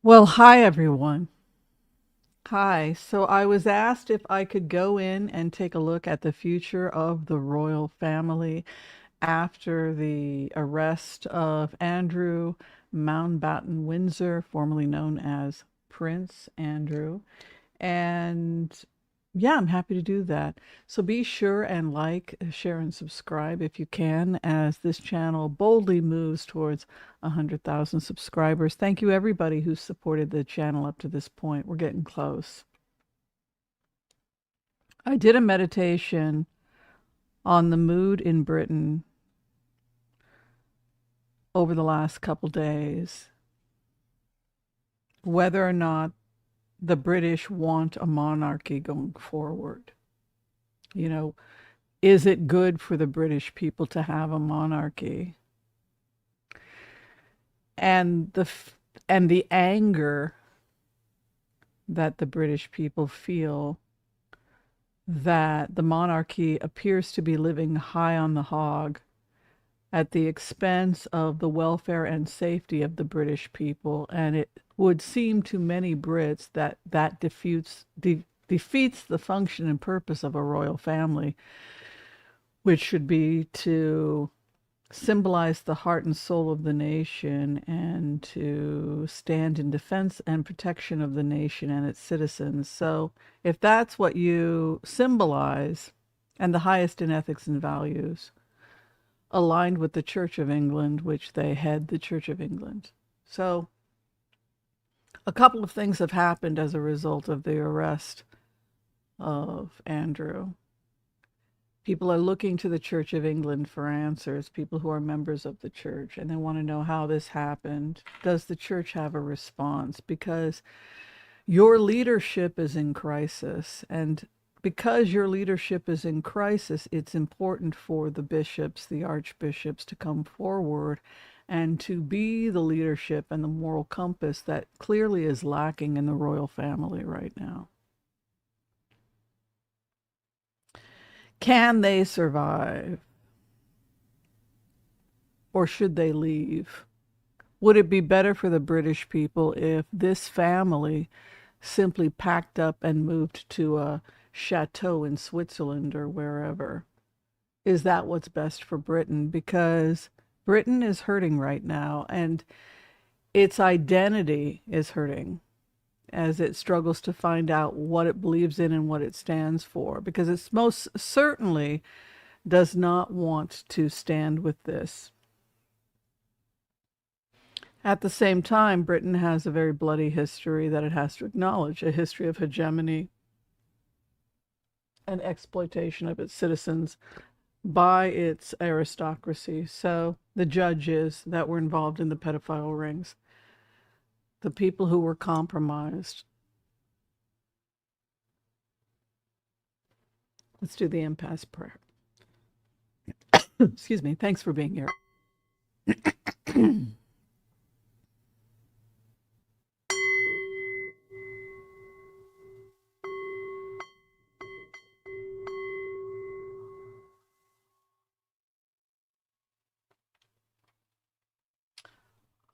Well, hi everyone. Hi. So I was asked if I could go in and take a look at the future of the royal family after the arrest of Andrew Mountbatten Windsor, formerly known as Prince Andrew. And yeah, I'm happy to do that. So be sure and like, share, and subscribe if you can, as this channel boldly moves towards 100,000 subscribers. Thank you, everybody who's supported the channel up to this point. We're getting close. I did a meditation on the mood in Britain over the last couple days, whether or not the British want a monarchy going forward. You know, is it good for the British people to have a monarchy? And the anger that the British people feel that the monarchy appears to be living high on the hog at the expense of the welfare and safety of the British people. And it would seem to many Brits that that defeats the function and purpose of a royal family, which should be to symbolize the heart and soul of the nation and to stand in defense and protection of the nation and its citizens. So, if that's what you symbolize, and the highest in ethics and values, aligned with the Church of England, which they head the Church of England. So, a couple of things have happened as a result of the arrest of Andrew. People are looking to the Church of England for answers, people who are members of the church, and they want to know how this happened. Does the church have a response? Because your leadership is in crisis. And because your leadership is in crisis, it's important for the bishops, the archbishops, to come forward and to be the leadership and the moral compass that clearly is lacking in the royal family right now. Can they survive? Or should they leave? Would it be better for the British people if this family simply packed up and moved to a chateau in Switzerland or wherever? Is that what's best for Britain? Because Britain is hurting right now, and its identity is hurting as it struggles to find out what it believes in and what it stands for, because it most certainly does not want to stand with this. At the same time, Britain has a very bloody history that it has to acknowledge, a history of hegemony and exploitation of its citizens by its aristocracy. So the judges that were involved in the pedophile rings, the people who were compromised. Let's do the impasse prayer. Excuse me. Thanks for being here.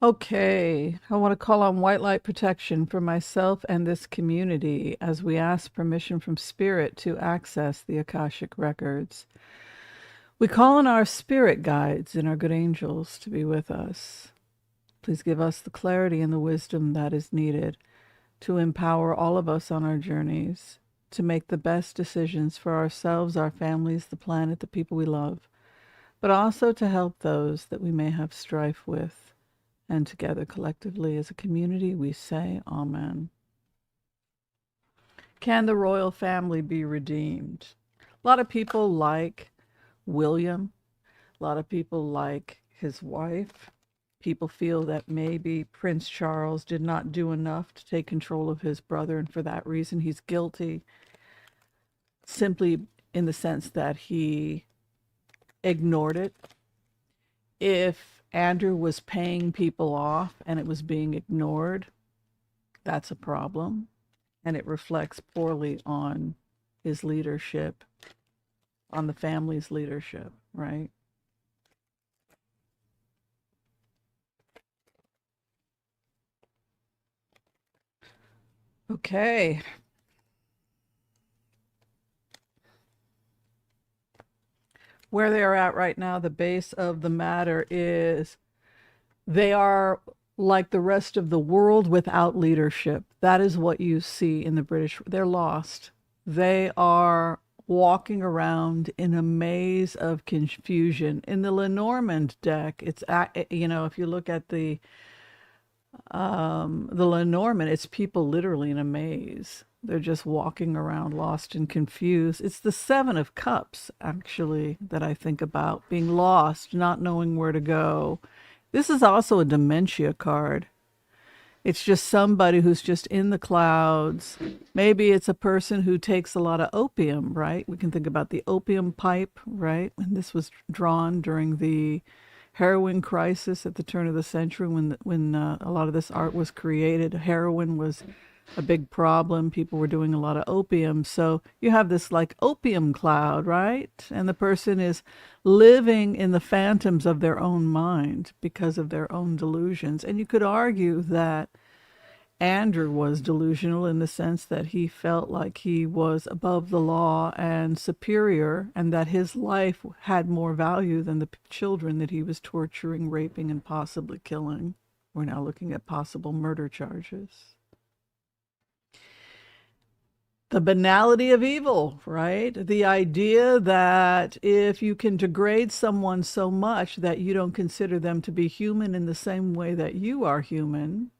Okay, I want to call on white light protection for myself and this community as we ask permission from Spirit to access the Akashic records. We call on our spirit guides and our good angels to be with us. Please give us the clarity and the wisdom that is needed to empower all of us on our journeys, to make the best decisions for ourselves, our families, the planet, the people we love, but also to help those that we may have strife with. And together, collectively, as a community, we say Amen. Can the royal family be redeemed? A lot of people like William. A lot of people like his wife. People feel that maybe Prince Charles did not do enough to take control of his brother, and for that reason, he's guilty, simply in the sense that he ignored it. If Andrew was paying people off and it was being ignored, that's a problem. And it reflects poorly on his leadership, on the family's leadership, right? Okay. Where they are at right now, the base of the matter is they are like the rest of the world without leadership. That is what you see in the British. They're lost. They are walking around in a maze of confusion. In the Lenormand deck, if you look at the Lenormand, it's people literally in a maze. They're just walking around lost and confused. It's the Seven of Cups, actually, that I think about, being lost, not knowing where to go. This is also a dementia card. It's just somebody who's just in the clouds. Maybe it's a person who takes a lot of opium, right? We can think about the opium pipe, right? And this was drawn during the heroin crisis at the turn of the century when a lot of this art was created. Heroin was a big problem. People were doing a lot of opium. So you have this like opium cloud, right? And the person is living in the phantoms of their own mind because of their own delusions. And you could argue that Andrew was delusional in the sense that he felt like he was above the law and superior, and that his life had more value than the children that he was torturing, raping, and possibly killing. We're now looking at possible murder charges. The banality of evil, right? The idea that if you can degrade someone so much that you don't consider them to be human in the same way that you are human,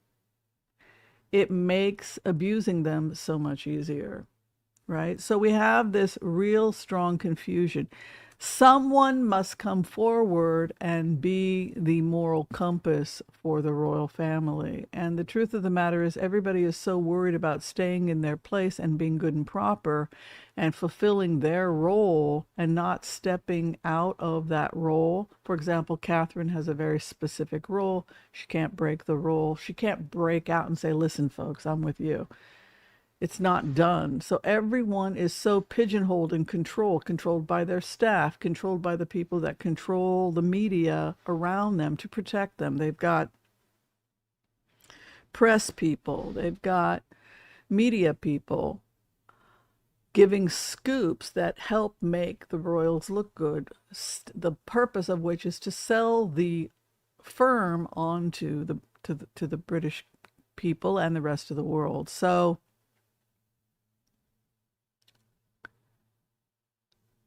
it makes abusing them so much easier, right? So we have this real strong confusion. Someone must come forward and be the moral compass for the royal family. And the truth of the matter is, everybody is so worried about staying in their place and being good and proper and fulfilling their role and not stepping out of that role. For example, Catherine has a very specific role. She can't break the role. She can't break out and say, listen, folks, I'm with you. It's not done. So everyone is so pigeonholed and controlled by their staff, controlled by the people that control the media around them to protect them. They've got press people, they've got media people giving scoops that help make the royals look good, the purpose of which is to sell the firm onto the British people and the rest of the world.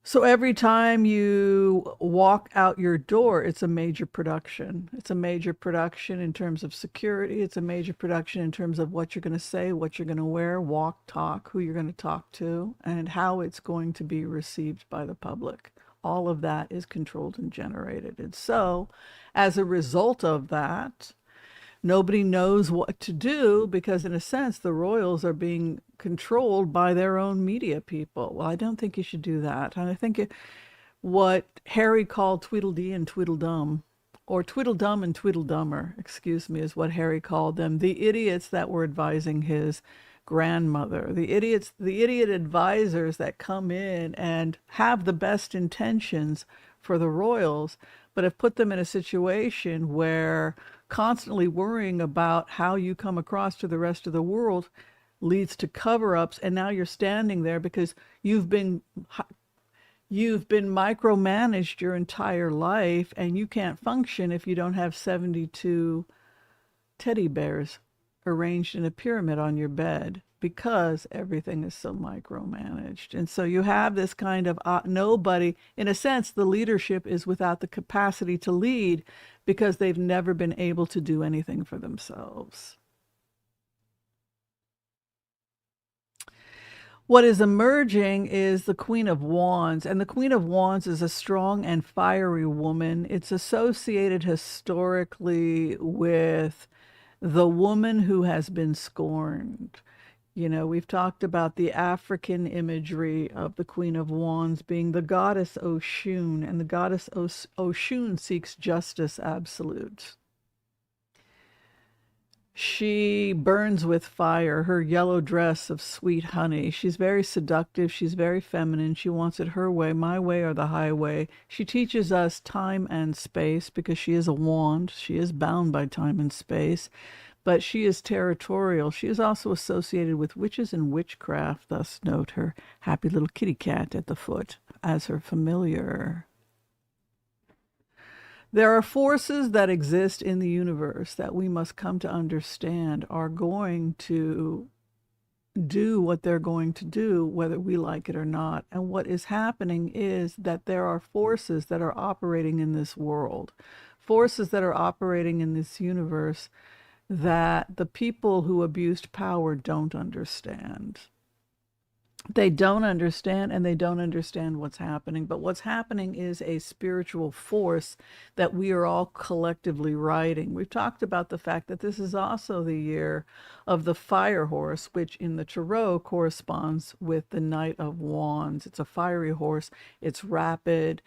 So every time you walk out your door, it's a major production. It's a major production in terms of security. It's a major production in terms of what you're going to say, what you're going to wear, walk, talk, who you're going to talk to, and how it's going to be received by the public. All of that is controlled and generated. And so, as a result of that, nobody knows what to do because, in a sense, the royals are being controlled by their own media people. Well, I don't think you should do that. And I think what Harry called Tweedledee and Tweedledum, or Tweedledum and Tweedledummer, excuse me, is what Harry called them. The idiots that were advising his grandmother, the idiot advisors that come in and have the best intentions for the royals, but have put them in a situation where constantly worrying about how you come across to the rest of the world leads to cover-ups, and now you're standing there because you've been micromanaged your entire life, and you can't function if you don't have 72 teddy bears arranged in a pyramid on your bed, because everything is so micromanaged. And so you have this kind of nobody, in a sense, the leadership is without the capacity to lead because they've never been able to do anything for themselves. What is emerging is the Queen of Wands, and the Queen of Wands is a strong and fiery woman. It's associated historically with the woman who has been scorned. You know, we've talked about the African imagery of the Queen of Wands being the goddess Oshun, and the goddess Oshun seeks justice absolute. She burns with fire, her yellow dress of sweet honey. She's very seductive. She's very feminine. She wants it her way, my way or the highway. She teaches us time and space because she is a wand. She is bound by time and space, but she is territorial. She is also associated with witches and witchcraft, thus note her happy little kitty cat at the foot as her familiar. There are forces that exist in the universe that we must come to understand are going to do what they're going to do, whether we like it or not. And what is happening is that there are forces that are operating in this world, forces that are operating in this universe that the people who abused power don't understand. They don't understand, and they don't understand what's happening. But what's happening is a spiritual force that we are all collectively riding. We've talked about the fact that this is also the year of the fire horse, which in the tarot corresponds with the Knight of Wands. It's a fiery horse. It's rapid.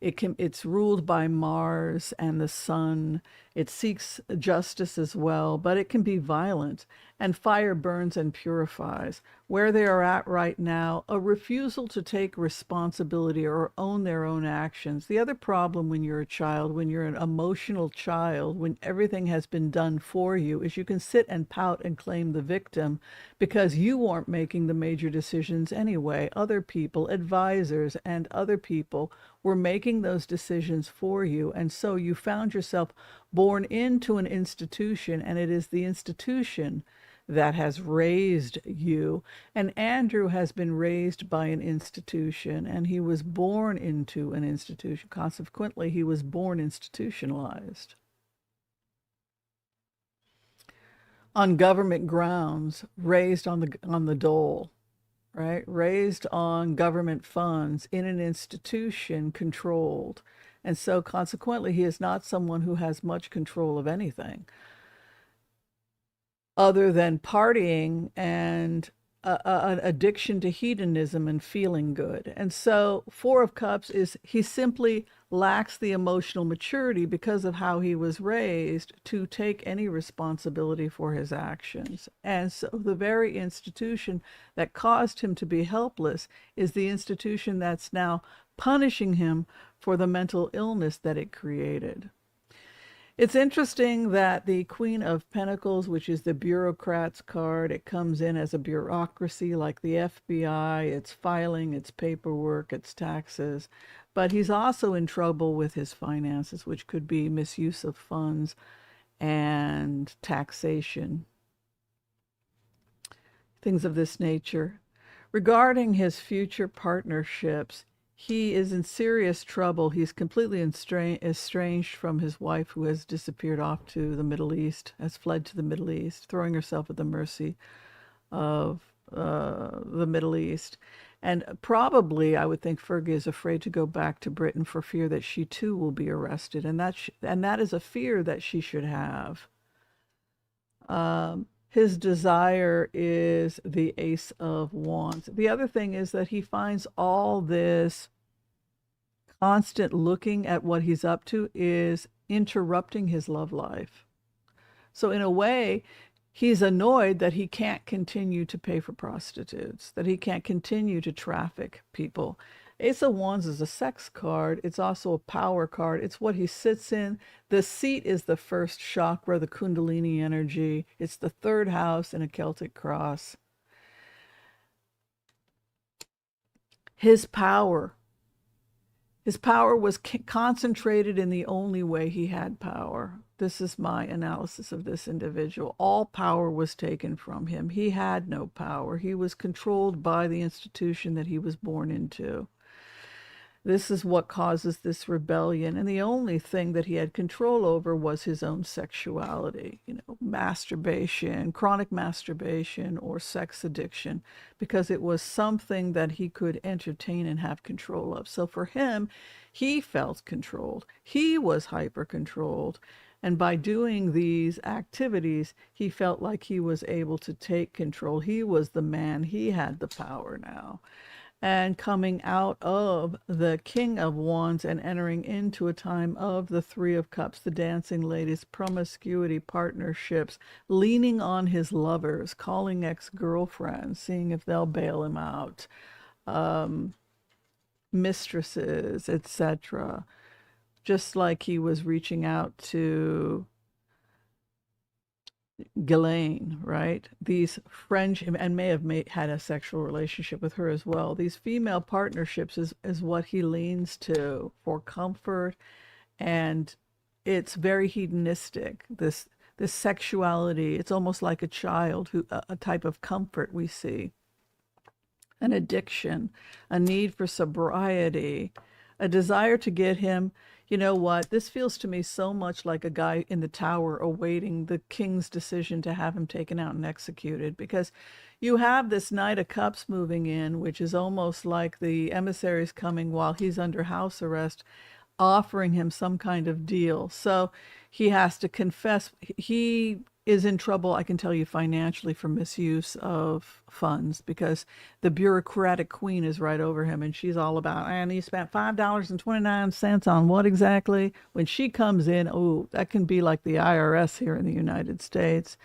It's ruled by Mars and the sun. It seeks justice as well, but it can be violent. And fire burns and purifies. Where they are at right now, a refusal to take responsibility or own their own actions. The other problem when you're a child, when you're an emotional child, when everything has been done for you, is you can sit and pout and claim the victim because you weren't making the major decisions anyway. Other people, advisors, and other people were making those decisions for you. And so you found yourself born into an institution, and it is the institution that has raised you. And Andrew has been raised by an institution, and he was born into an institution. Consequently, he was born institutionalized on government grounds, raised on the dole, right? Raised on government funds in an institution controlled. And so consequently, he is not someone who has much control of anything other than partying and an addiction to hedonism and feeling good. And so Four of Cups is he simply lacks the emotional maturity because of how he was raised to take any responsibility for his actions. And so the very institution that caused him to be helpless is the institution that's now punishing him for the mental illness that it created. It's interesting that the Queen of Pentacles, which is the bureaucrat's card, it comes in as a bureaucracy like the FBI. It's filing, it's paperwork, it's taxes. But he's also in trouble with his finances, which could be misuse of funds and taxation, things of this nature. Regarding his future partnerships, he is in serious trouble. He's completely estranged from his wife, who has disappeared off to the Middle East, has fled to the Middle East, throwing herself at the mercy of the Middle East. And probably, I would think Fergie is afraid to go back to Britain for fear that she too will be arrested. And that is a fear that she should have. His desire is the Ace of Wands. The other thing is that he finds all this constant looking at what he's up to is interrupting his love life. So in a way, he's annoyed that he can't continue to pay for prostitutes, that he can't continue to traffic people. Ace of Wands is a sex card. It's also a power card. It's what he sits in. The seat is the first chakra, the Kundalini energy. It's the third house in a Celtic cross. His power was concentrated in the only way he had power. This is my analysis of this individual. All power was taken from him. He had no power. He was controlled by the institution that he was born into. This is what causes this rebellion. And the only thing that he had control over was his own sexuality, masturbation, chronic masturbation, or sex addiction, because it was something that he could entertain and have control of. So for him, he felt controlled. He was hyper controlled. And by doing these activities, he felt like he was able to take control. He was the man. He had the power now. and coming out of the King of Wands and entering into a time of the Three of Cups, the dancing ladies, promiscuity, partnerships, leaning on his lovers, calling ex-girlfriends, seeing if they'll bail him out, um, mistresses, etc. Just like he was reaching out to Ghislaine, right? These French, and may have had a sexual relationship with her as well. These female partnerships is what he leans to for comfort, and it's very hedonistic. This sexuality, it's almost like a child who a type of comfort we see, an addiction, a need for sobriety, a desire to get him. You know what? This feels to me so much like a guy in the tower awaiting the king's decision to have him taken out and executed, because you have this Knight of Cups moving in, which is almost like the emissaries coming while he's under house arrest, offering him some kind of deal. So he has to confess. He is in trouble, I can tell you, financially for misuse of funds, because the bureaucratic queen is right over him and she's all about, and he spent $5.29 on what exactly? When she comes in, oh, that can be like the IRS here in the United States.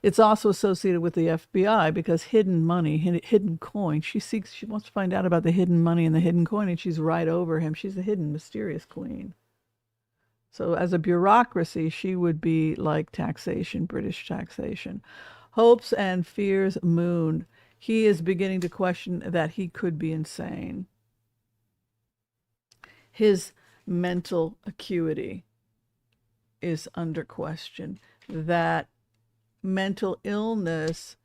It's also associated with the FBI because hidden money, hidden coin. She wants to find out about the hidden money and the hidden coin, and she's right over him. She's a hidden, mysterious queen. So as a bureaucracy, she would be like taxation, British taxation. Hopes and fears moon. He is beginning to question that he could be insane. His mental acuity is under question. That mental illness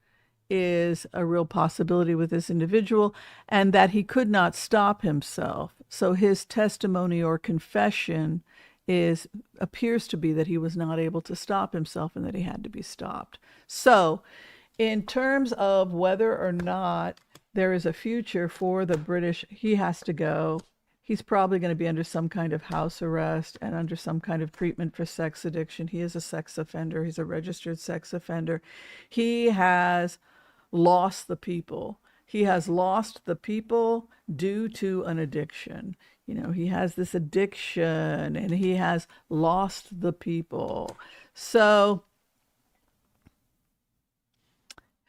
is a real possibility with this individual, and that he could not stop himself. So his testimony or confession appears to be that he was not able to stop himself and that he had to be stopped. So in terms of whether or not there is a future for the British, he has to go. He's probably going to be under some kind of house arrest and under some kind of treatment for sex addiction. He is a sex offender. He's a registered sex offender. He has lost the people. He has lost the people due to an addiction. You know, he has this addiction and he has lost the people. So,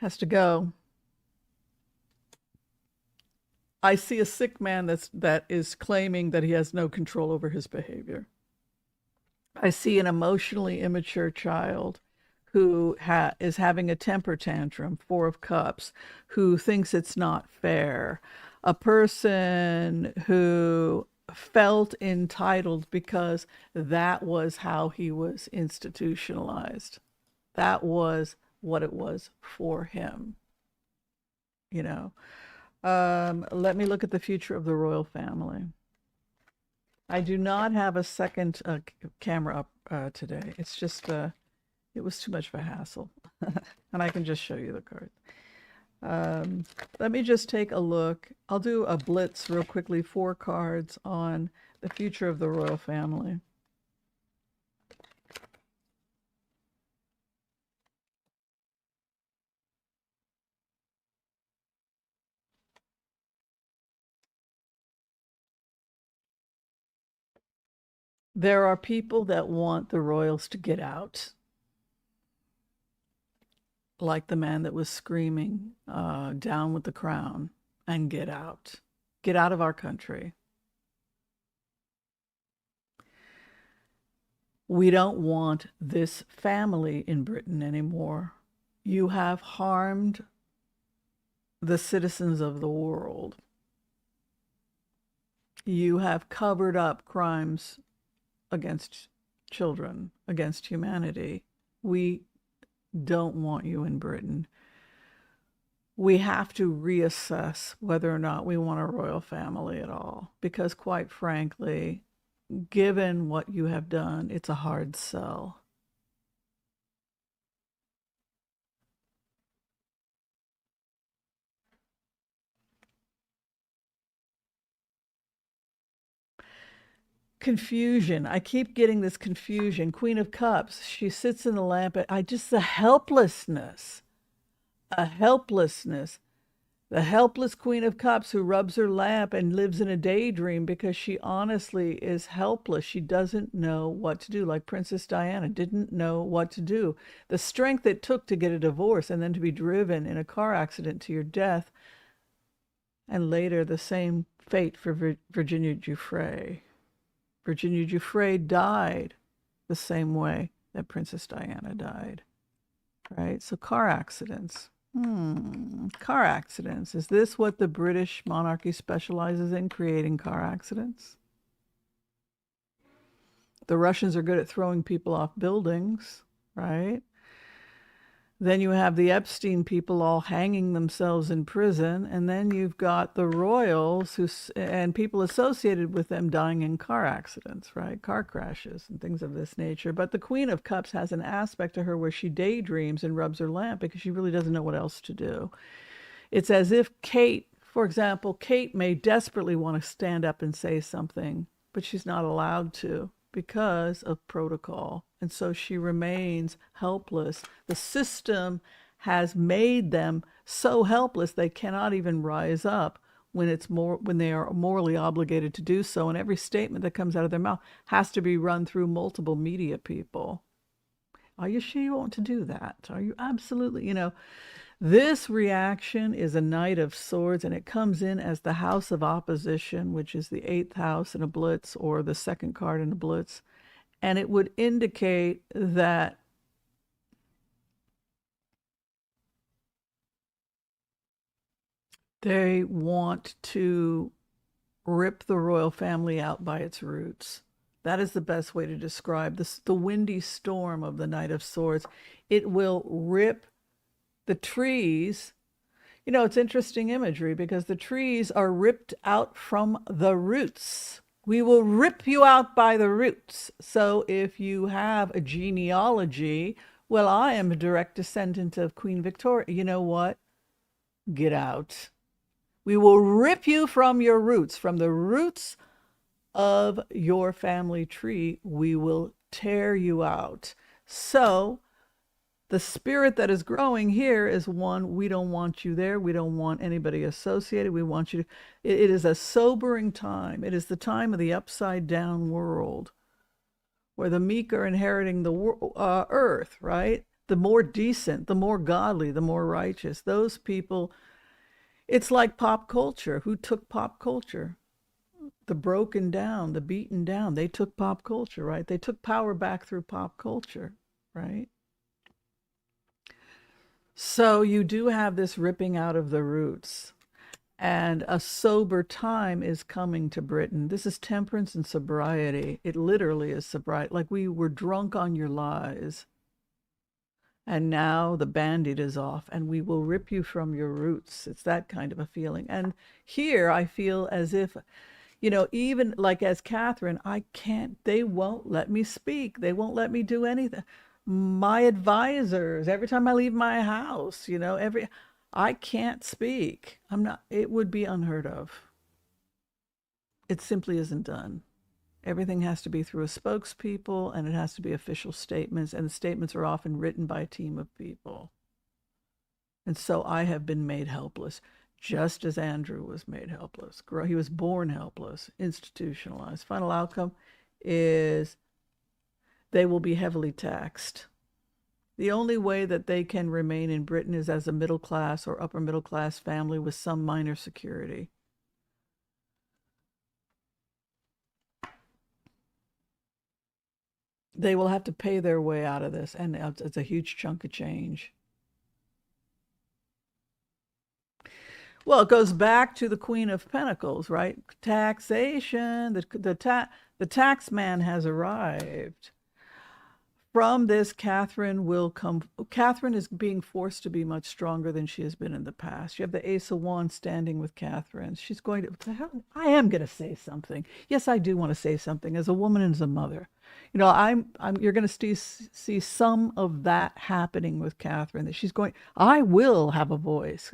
has to go. I see a sick man that is claiming that he has no control over his behavior. I see an emotionally immature child who is having a temper tantrum, Four of Cups, who thinks it's not fair. A person who felt entitled because that was how he was institutionalized. That was what it was for him, you know. Let me look at the future of the royal family. I do not have a second camera up today. It's just, it was too much of a hassle. And I can just show you the card. Let me just take a look. I'll do a blitz real quickly, 4 cards on the future of the royal family. There are people that want the royals to get out, like the man that was screaming, down with the crown, and get out. Get out of our country. We don't want this family in Britain anymore. You have harmed the citizens of the world. You have covered up crimes against children, against humanity. We don't want you in Britain. We have to reassess whether or not we want a royal family at all, because quite frankly, given what you have done, it's a hard sell. Confusion. I keep getting this confusion. Queen of Cups. She sits in the lamp. The helplessness. A helplessness. The helpless Queen of Cups who rubs her lamp and lives in a daydream because she honestly is helpless. She doesn't know what to do, like Princess Diana didn't know what to do. The strength it took to get a divorce and then to be driven in a car accident to your death, and later the same fate for Virginia Giuffre. Virginia Giuffre died the same way that Princess Diana died, right? So car accidents. Car accidents. Is this what the British monarchy specializes in, creating car accidents? The Russians are good at throwing people off buildings, right? Then you have the Epstein people all hanging themselves in prison, and then you've got the royals and people associated with them dying in car accidents, right? Car crashes and things of this nature. But the Queen of Cups has an aspect to her where she daydreams and rubs her lamp because she really doesn't know what else to do. It's as if Kate, for example, Kate may desperately want to stand up and say something, but she's not allowed to because of protocol. And so she remains helpless. The system has made them so helpless they cannot even rise up when they are morally obligated to do so. And every statement that comes out of their mouth has to be run through multiple media people. Are you sure you want to do that? Are you absolutely, this reaction is a Knight of Swords, and it comes in as the House of Opposition, which is the eighth house in a blitz, or the second card in a blitz. And it would indicate that they want to rip the royal family out by its roots. That is the best way to describe this, the windy storm of the Knight of Swords. It will rip the trees. It's interesting imagery because the trees are ripped out from the roots. We will rip you out by the roots. So if you have a genealogy, well, I am a direct descendant of Queen Victoria. You know what? Get out. We will rip you from your roots, from the roots of your family tree. We will tear you out. So the spirit that is growing here is one, we don't want you there. We don't want anybody associated. We want you to, it is a sobering time. It is the time of the upside down world where the meek are inheriting the earth, right? The more decent, the more godly, the more righteous. Those people, it's like pop culture. Who took pop culture? The broken down, the beaten down. They took pop culture, right? They took power back through pop culture, right? So you do have this ripping out of the roots, and a sober time is coming to Britain. This is temperance and sobriety. It literally is sobriety. Like, we were drunk on your lies, and now the band-aid is off, and we will rip you from your roots. It's that kind of a feeling. And here I feel as if, even like as Catherine, they won't let me speak. They won't let me do anything. My advisors, every time I leave my house, I can't speak. It would be unheard of. It simply isn't done. Everything has to be through a spokespeople, and it has to be official statements, and the statements are often written by a team of people. And so I have been made helpless, just as Andrew was made helpless. He was born helpless, institutionalized. Final outcome is they will be heavily taxed. The only way that they can remain in Britain is as a middle class or upper middle class family with some minor security. They will have to pay their way out of this, and it's a huge chunk of change. Well, it goes back to the Queen of Pentacles, right? Taxation. The tax man has arrived. From this, Catherine is being forced to be much stronger than she has been in the past. You have the Ace of Wands standing with Catherine. She's going to, what the hell? I am going to say something. Yes, I do want to say something as a woman and as a mother. You're going to see some of that happening with Catherine, that I will have a voice.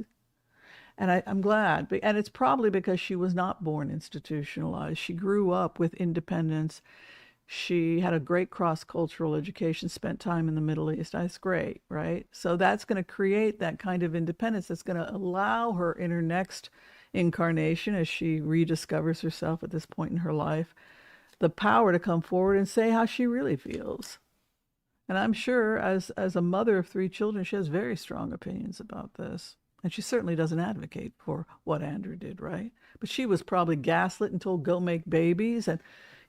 And I'm glad. And it's probably because she was not born institutionalized. She grew up with independence. She had a great cross-cultural education, spent time in the Middle East. That's great, right? So that's going to create that kind of independence that's going to allow her in her next incarnation, as she rediscovers herself at this point in her life, the power to come forward and say how she really feels. And I'm sure as a mother of three children, she has very strong opinions about this. And she certainly doesn't advocate for what Andrew did, right? But she was probably gaslit and told, go make babies. And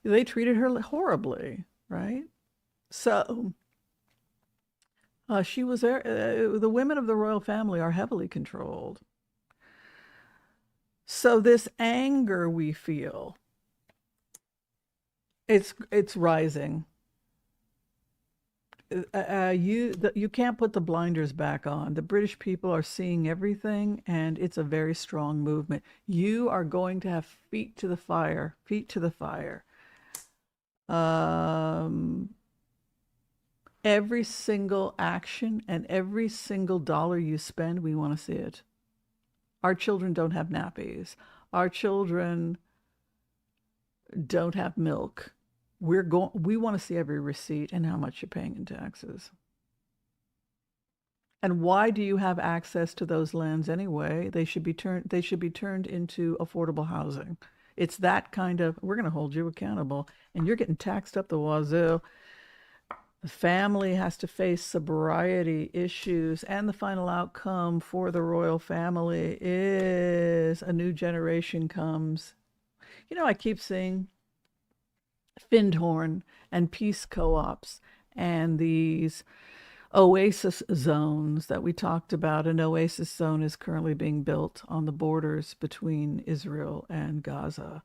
they treated her horribly, right? So she was there. The women of the royal family are heavily controlled. So this anger we feel, it's rising. You can't put the blinders back on. The British people are seeing everything, and it's a very strong movement. You are going to have feet to the fire, feet to the fire. Every single action and every single dollar you spend, we want to see it. Our children don't have nappies. Our children don't have milk. We want to see every receipt and how much you're paying in taxes. And why do you have access to those lands anyway? They should be turned into affordable housing. It's that kind of, we're going to hold you accountable, and you're getting taxed up the wazoo. The family has to face sobriety issues, and the final outcome for the royal family is a new generation comes. I keep seeing Findhorn and peace co-ops and these oasis zones that we talked about. An oasis zone is currently being built on the borders between Israel and Gaza,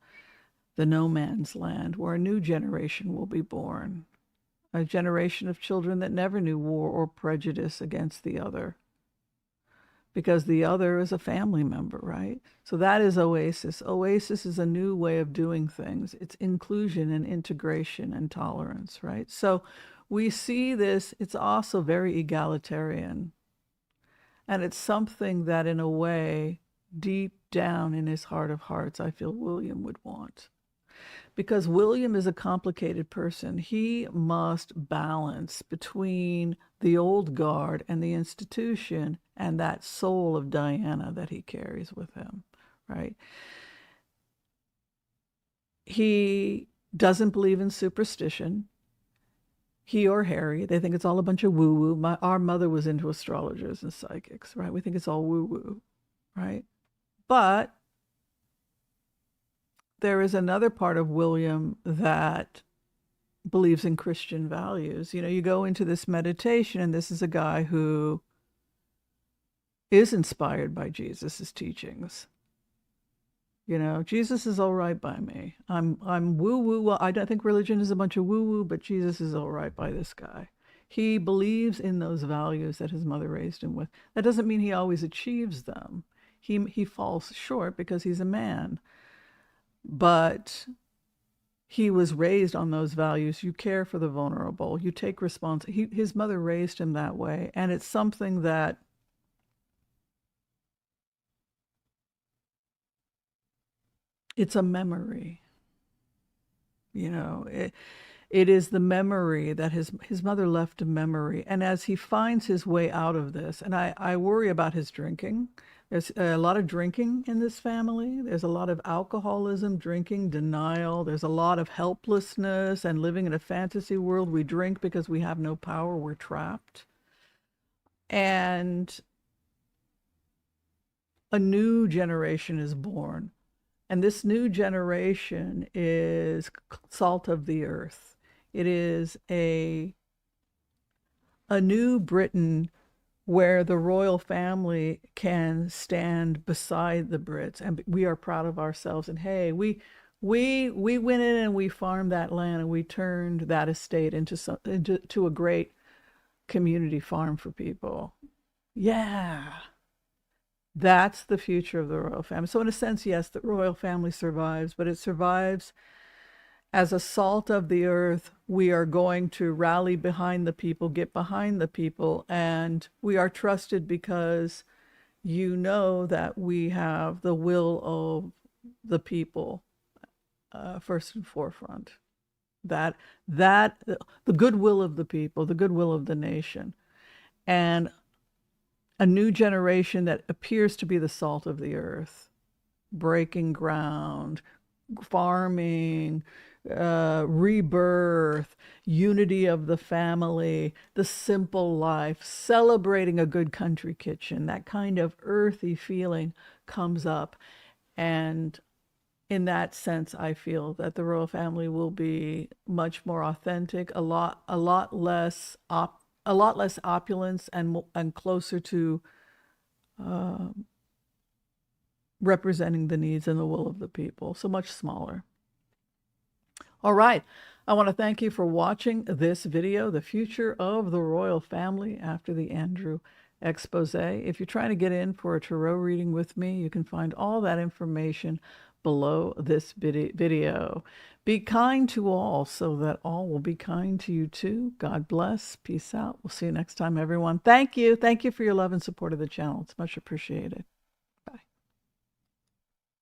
the no man's land, where a new generation will be born, a generation of children that never knew war or prejudice against the other, because the other is a family member, right? So that is Oasis. Oasis is a new way of doing things. It's inclusion and integration and tolerance, right? So we see this, it's also very egalitarian. And it's something that, in a way, deep down in his heart of hearts, I feel William would want. Because William is a complicated person. He must balance between the old guard and the institution and that soul of Diana that he carries with him, right? He doesn't believe in superstition. He or Harry, they think it's all a bunch of woo-woo. Our mother was into astrologers and psychics, right? We think it's all woo-woo, right? But there is another part of William that believes in Christian values. You go into this meditation, and this is a guy who is inspired by Jesus's teachings. Jesus is all right by me. I'm woo-woo. Well, I don't think religion is a bunch of woo-woo, but Jesus is all right by this guy. He believes in those values that his mother raised him with. That doesn't mean he always achieves them. He falls short because he's a man. But he was raised on those values. You care for the vulnerable. You take responsibility. His mother raised him that way. And it's something that it's a memory. It is the memory that his mother left a memory. And as he finds his way out of this, and I worry about his drinking. There's a lot of drinking in this family. There's a lot of alcoholism, drinking, denial. There's a lot of helplessness and living in a fantasy world. We drink because we have no power. We're trapped. And a new generation is born. And this new generation is salt of the earth. It is a new Britain where the royal family can stand beside the Brits, and we are proud of ourselves. And hey, we went in and we farmed that land, and we turned that estate into a great community farm for people. Yeah. That's the future of the royal family. So in a sense, yes, the royal family survives, but it survives as a salt of the earth. We are going to rally behind the people, get behind the people, and we are trusted because that we have the will of the people first and forefront. that that the goodwill of the people, the goodwill of the nation, and a new generation that appears to be the salt of the earth, breaking ground, farming, rebirth, unity of the family, the simple life, celebrating a good country kitchen. That kind of earthy feeling comes up. And in that sense, I feel that the royal family will be much more authentic, a lot less opulence, and closer to uh, representing the needs and the will of the people. So much smaller. All right. I want to thank you for watching this video, The Future of the Royal Family After the Andrew Expose. If you're trying to get in for a tarot reading with me, you can find all that information below this video. Be kind to all so that all will be kind to you too. God bless. Peace out. We'll see you next time, everyone. Thank you. Thank you for your love and support of the channel. It's much appreciated.